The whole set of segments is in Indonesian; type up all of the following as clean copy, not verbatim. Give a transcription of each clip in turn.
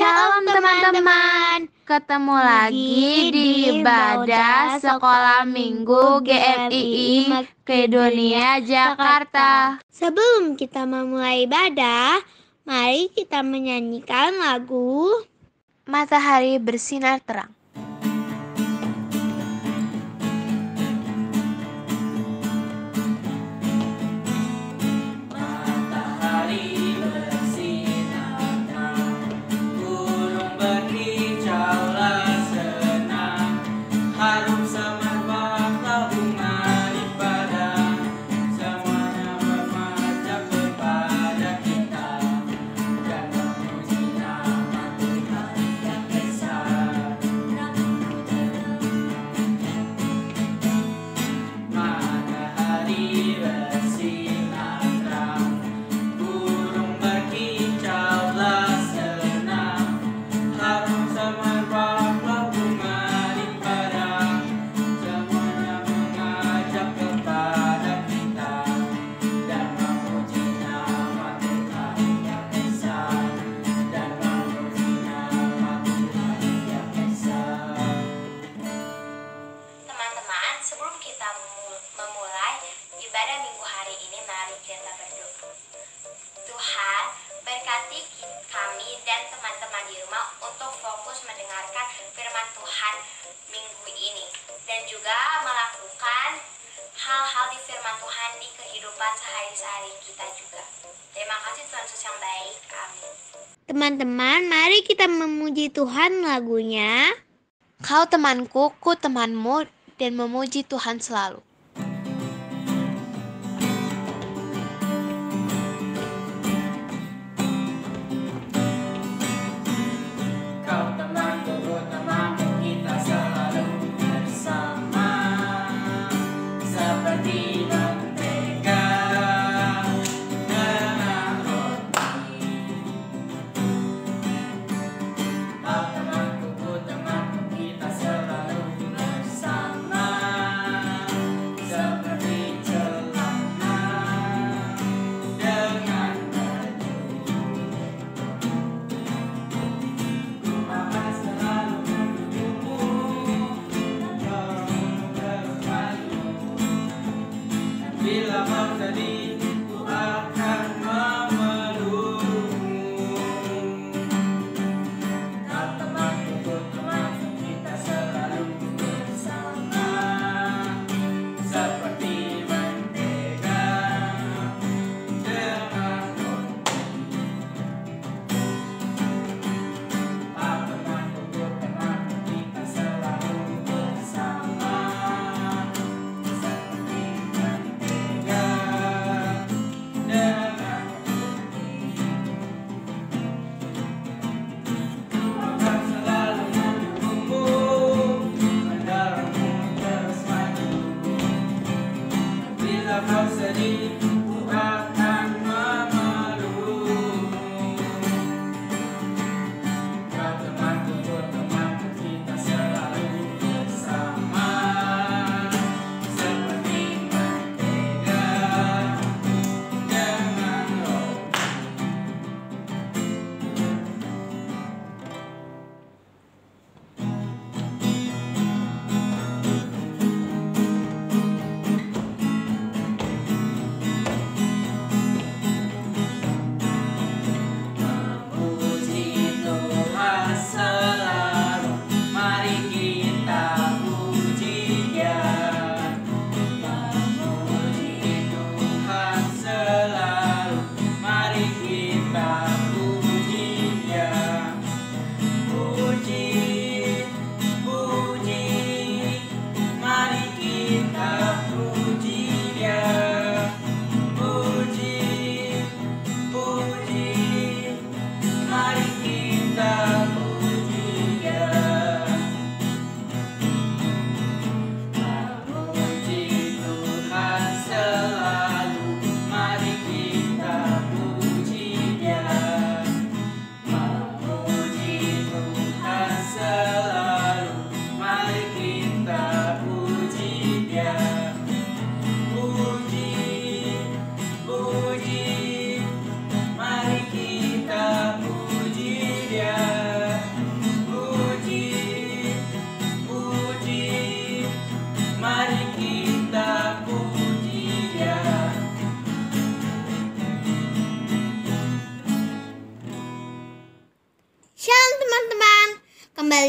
Shalom teman-teman, ketemu lagi di ibadah Sekolah Minggu GMII Makedonia Jakarta. Sebelum kita memulai ibadah, mari kita menyanyikan lagu Matahari Bersinar Terang. Ibadah minggu hari ini, mari kita berdoa. Tuhan, berkati kami dan teman-teman di rumah untuk fokus mendengarkan firman Tuhan minggu ini dan juga melakukan hal-hal di firman Tuhan di kehidupan sehari-hari kita juga. Terima kasih Tuhan Yesus yang baik. Amin. Teman-teman, mari kita memuji Tuhan lagunya. Kau temanku, ku temanmu, dan memuji Tuhan selalu.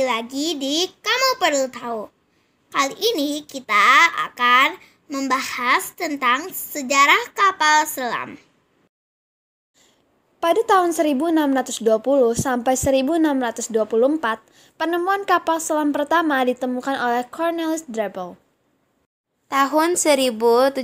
kembali lagi di Kamu Perlu Tahu. Kali ini kita akan membahas tentang sejarah kapal selam. Pada tahun 1620 sampai 1624, penemuan kapal selam pertama ditemukan oleh Cornelis Drebbel. Tahun 1775,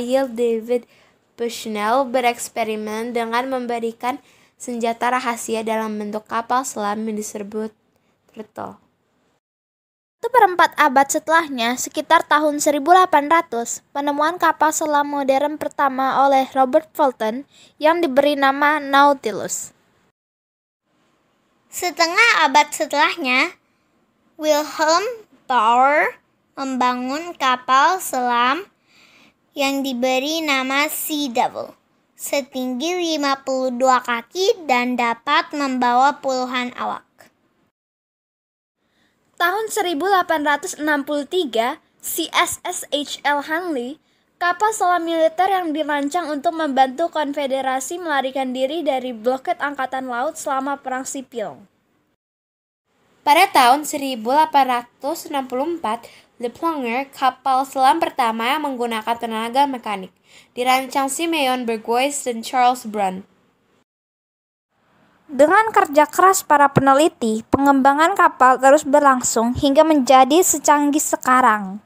Yale David Bushnell bereksperimen dengan memberikan senjata rahasia dalam bentuk kapal selam yang disebut turtle. 1/4 abad setelahnya, sekitar tahun 1800, penemuan kapal selam modern pertama oleh Robert Fulton yang diberi nama Nautilus. Setengah abad setelahnya, Wilhelm Bauer membangun kapal selam yang diberi nama Sea Devil, setinggi 52 kaki dan dapat membawa puluhan awak. Tahun 1863, CSS H.L. Hanley, kapal selam militer yang dirancang untuk membantu konfederasi melarikan diri dari blokade angkatan laut selama Perang Sipil. Pada tahun 1864, Le Plongeer, kapal selam pertama yang menggunakan tenaga mekanik, dirancang Simeon Berghuis dan Charles Brun. Dengan kerja keras para peneliti, pengembangan kapal terus berlangsung hingga menjadi secanggih sekarang.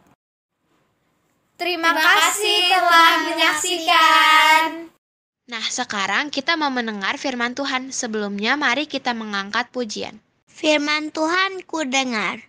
Terima kasih telah menyaksikan. Nah, sekarang kita mau mendengar firman Tuhan. Sebelumnya, mari kita mengangkat pujian. Firman Tuhan ku dengar.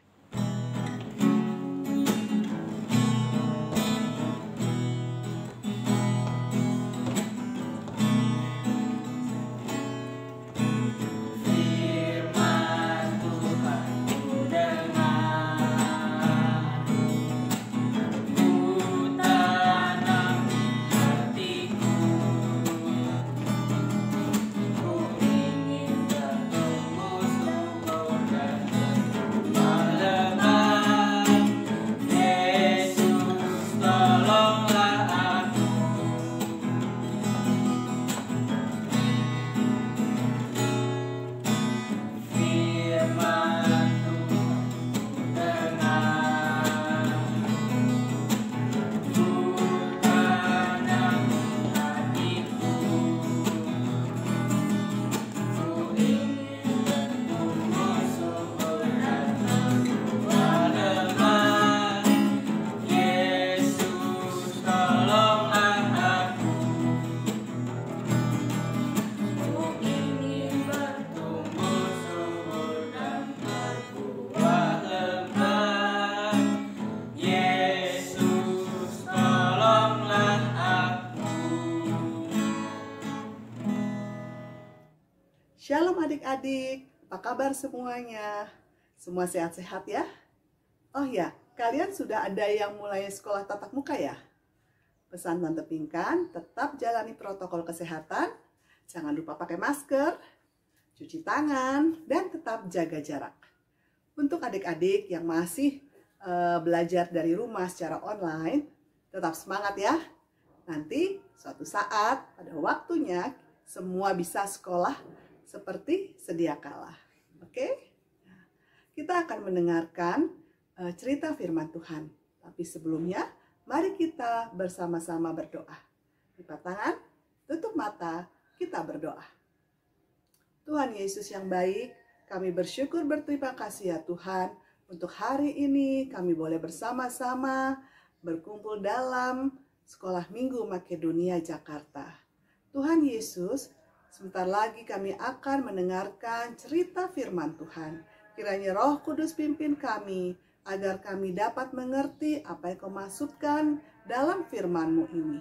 Shalom adik-adik, apa kabar semuanya? Semua sehat-sehat ya? Oh ya, kalian sudah ada yang mulai sekolah tatap muka ya? Pesan Tante Pinkan, tetap jalani protokol kesehatan, jangan lupa pakai masker, cuci tangan, dan tetap jaga jarak. Untuk adik-adik yang masih belajar dari rumah secara online, tetap semangat ya. Nanti suatu saat pada waktunya semua bisa sekolah seperti sedia kala. Oke? Kita akan mendengarkan cerita firman Tuhan. Tapi sebelumnya, mari kita bersama-sama berdoa. Lipat tangan, tutup mata, kita berdoa. Tuhan Yesus yang baik, kami bersyukur berterima kasih ya Tuhan. Untuk hari ini kami boleh bersama-sama berkumpul dalam Sekolah Minggu Makedonia Jakarta. Tuhan Yesus, sebentar lagi kami akan mendengarkan cerita firman Tuhan. Kiranya Roh Kudus pimpin kami, agar kami dapat mengerti apa yang Kau masukkan dalam firman-Mu ini.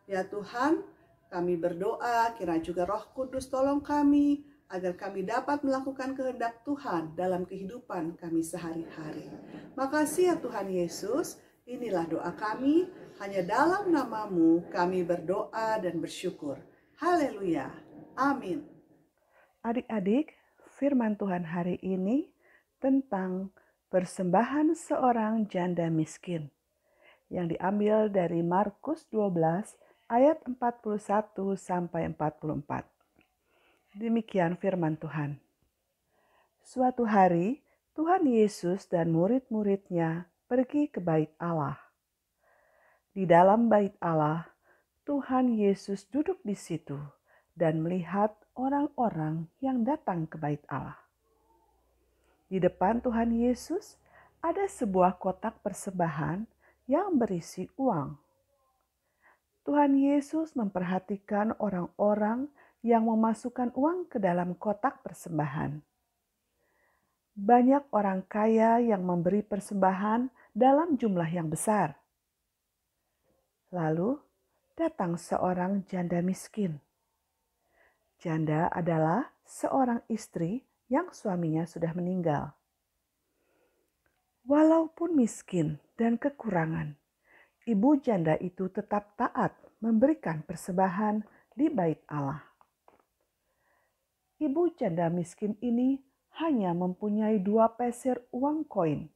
Ya Tuhan, kami berdoa, kiranya juga Roh Kudus tolong kami, agar kami dapat melakukan kehendak Tuhan dalam kehidupan kami sehari-hari. Makasih ya Tuhan Yesus, inilah doa kami, hanya dalam nama-Mu kami berdoa dan bersyukur. Haleluya. Amin. Adik-adik, firman Tuhan hari ini tentang persembahan seorang janda miskin yang diambil dari Markus 12 ayat 41 sampai 44. Demikian firman Tuhan. Suatu hari, Tuhan Yesus dan murid-muridnya pergi ke bait Allah. Di dalam bait Allah, Tuhan Yesus duduk di situ dan melihat orang-orang yang datang ke bait Allah. Di depan Tuhan Yesus ada sebuah kotak persembahan yang berisi uang. Tuhan Yesus memperhatikan orang-orang yang memasukkan uang ke dalam kotak persembahan. Banyak orang kaya yang memberi persembahan dalam jumlah yang besar. Lalu datang seorang janda miskin. Janda adalah seorang istri yang suaminya sudah meninggal. Walaupun miskin dan kekurangan, ibu janda itu tetap taat memberikan persembahan di bait Allah. Ibu janda miskin ini hanya mempunyai 2 peser uang koin.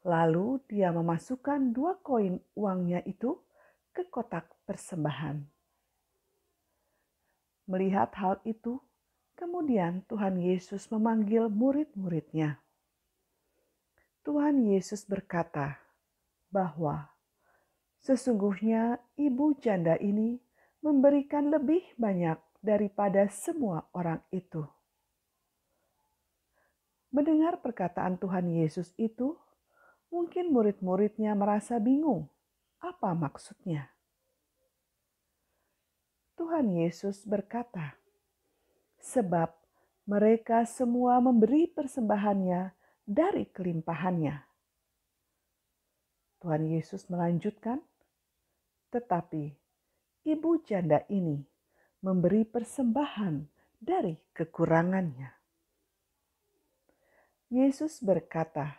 Lalu dia memasukkan 2 koin uangnya itu ke kotak persembahan. Melihat hal itu, kemudian Tuhan Yesus memanggil murid-muridnya. Tuhan Yesus berkata bahwa sesungguhnya ibu janda ini memberikan lebih banyak daripada semua orang itu. Mendengar perkataan Tuhan Yesus itu, mungkin murid-muridnya merasa bingung. Apa maksudnya? Tuhan Yesus berkata, sebab mereka semua memberi persembahannya dari kelimpahannya. Tuhan Yesus melanjutkan, tetapi ibu janda ini memberi persembahan dari kekurangannya. Yesus berkata,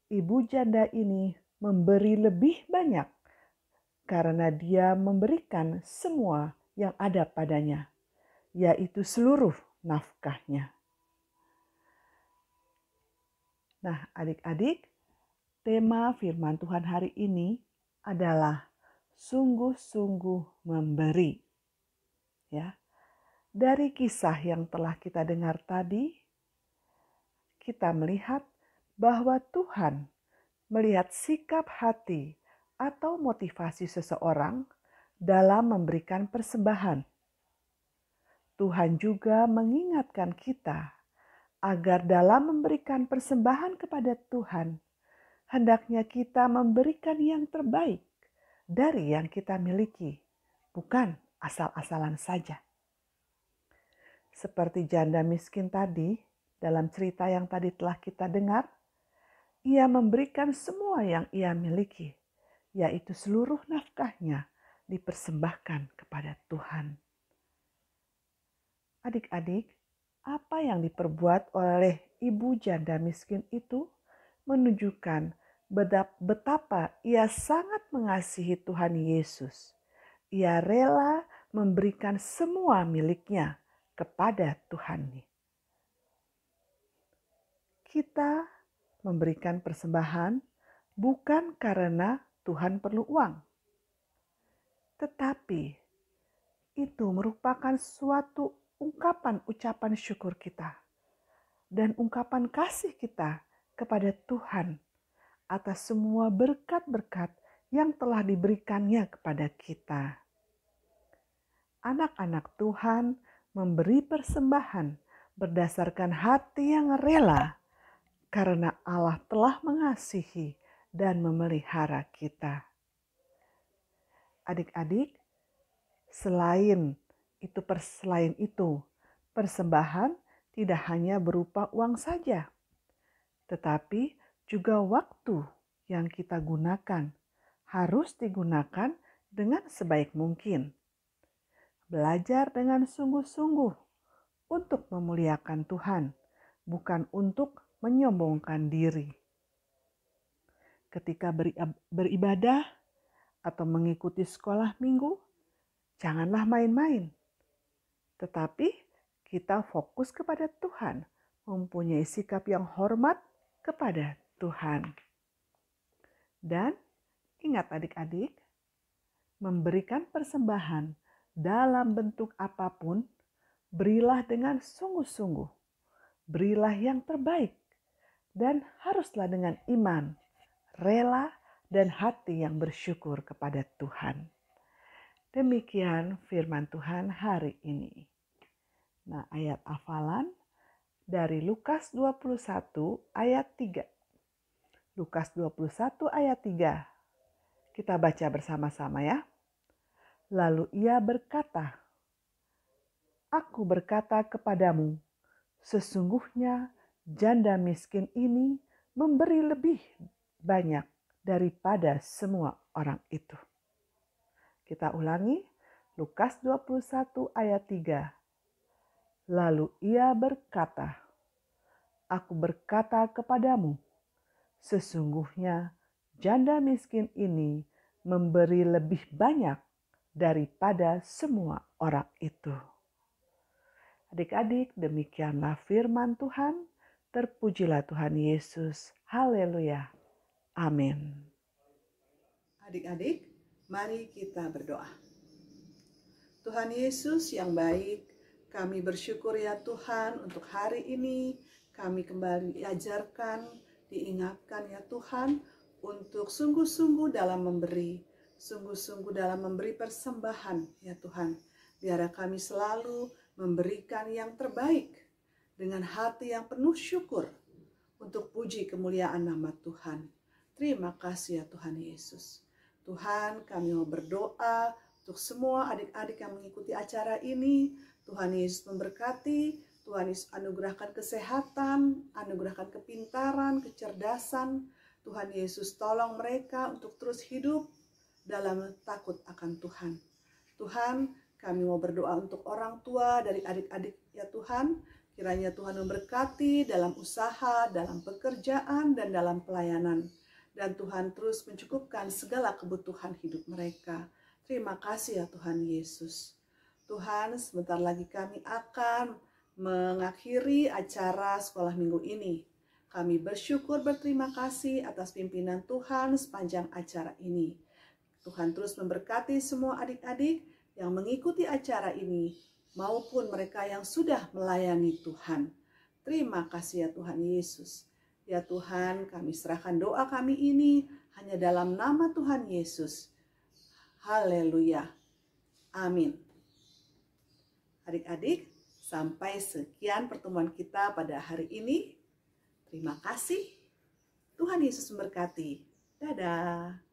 ibu janda ini memberi lebih banyak karena dia memberikan semua yang ada padanya, yaitu seluruh nafkahnya. Nah, adik-adik, tema firman Tuhan hari ini adalah sungguh-sungguh memberi. Ya. Dari kisah yang telah kita dengar tadi, kita melihat bahwa Tuhan melihat sikap hati atau motivasi seseorang dalam memberikan persembahan. Tuhan juga mengingatkan kita agar dalam memberikan persembahan kepada Tuhan, hendaknya kita memberikan yang terbaik dari yang kita miliki, bukan asal-asalan saja. Seperti janda miskin tadi, dalam cerita yang tadi telah kita dengar, ia memberikan semua yang ia miliki, yaitu seluruh nafkahnya dipersembahkan kepada Tuhan. Adik-adik, apa yang diperbuat oleh ibu janda miskin itu menunjukkan betapa ia sangat mengasihi Tuhan Yesus. Ia rela memberikan semua miliknya kepada Tuhan. Kita memberikan persembahan bukan karena Tuhan perlu uang, tetapi itu merupakan suatu ungkapan ucapan syukur kita dan ungkapan kasih kita kepada Tuhan atas semua berkat-berkat yang telah diberikannya kepada kita. Anak-anak Tuhan memberi persembahan berdasarkan hati yang rela karena Allah telah mengasihi dan memelihara kita. Adik-adik, selain itu, persembahan tidak hanya berupa uang saja, tetapi juga waktu yang kita gunakan harus digunakan dengan sebaik mungkin. Belajar dengan sungguh-sungguh untuk memuliakan Tuhan, bukan untuk menyombongkan diri. Ketika beribadah atau mengikuti sekolah minggu, janganlah main-main. Tetapi kita fokus kepada Tuhan, mempunyai sikap yang hormat kepada Tuhan. Dan ingat adik-adik, memberikan persembahan dalam bentuk apapun, berilah dengan sungguh-sungguh. berilah yang terbaik, dan haruslah dengan iman, rela, dan hati yang bersyukur kepada Tuhan. Demikian firman Tuhan hari ini. Nah, ayat hafalan dari Lukas 21 ayat 3. Lukas 21 ayat 3. Kita baca bersama-sama ya. Lalu ia berkata, "Aku berkata kepadamu, sesungguhnya janda miskin ini memberi lebih banyak daripada semua orang itu." Kita ulangi, Lukas 21 ayat 3. Lalu ia berkata, "Aku berkata kepadamu, sesungguhnya janda miskin ini memberi lebih banyak daripada semua orang itu." Adik-adik, demikianlah firman Tuhan. Terpujilah Tuhan Yesus. Haleluya. Amin. Adik-adik, mari kita berdoa. Tuhan Yesus yang baik, kami bersyukur ya Tuhan untuk hari ini. Kami kembali diajarkan, diingatkan ya Tuhan untuk sungguh-sungguh dalam memberi. Sungguh-sungguh dalam memberi persembahan ya Tuhan. Biar kami selalu memberikan yang terbaik dengan hati yang penuh syukur untuk puji kemuliaan nama Tuhan. Terima kasih ya Tuhan Yesus. Tuhan, kami mau berdoa untuk semua adik-adik yang mengikuti acara ini. Tuhan Yesus memberkati, Tuhan Yesus anugerahkan kesehatan, anugerahkan kepintaran, kecerdasan. Tuhan Yesus tolong mereka untuk terus hidup dalam takut akan Tuhan. Tuhan, kami mau berdoa untuk orang tua dari adik-adik ya Tuhan. Kiranya Tuhan memberkati dalam usaha, dalam pekerjaan, dan dalam pelayanan. Dan Tuhan terus mencukupkan segala kebutuhan hidup mereka. Terima kasih ya Tuhan Yesus. Tuhan, sebentar lagi kami akan mengakhiri acara sekolah minggu ini. Kami bersyukur berterima kasih atas pimpinan Tuhan sepanjang acara ini. Tuhan terus memberkati semua adik-adik yang mengikuti acara ini maupun mereka yang sudah melayani Tuhan. Terima kasih ya Tuhan Yesus. Ya Tuhan, kami serahkan doa kami ini hanya dalam nama Tuhan Yesus. Haleluya. Amin. Adik-adik, sampai sekian pertemuan kita pada hari ini. Terima kasih. Tuhan Yesus memberkati. Dadah.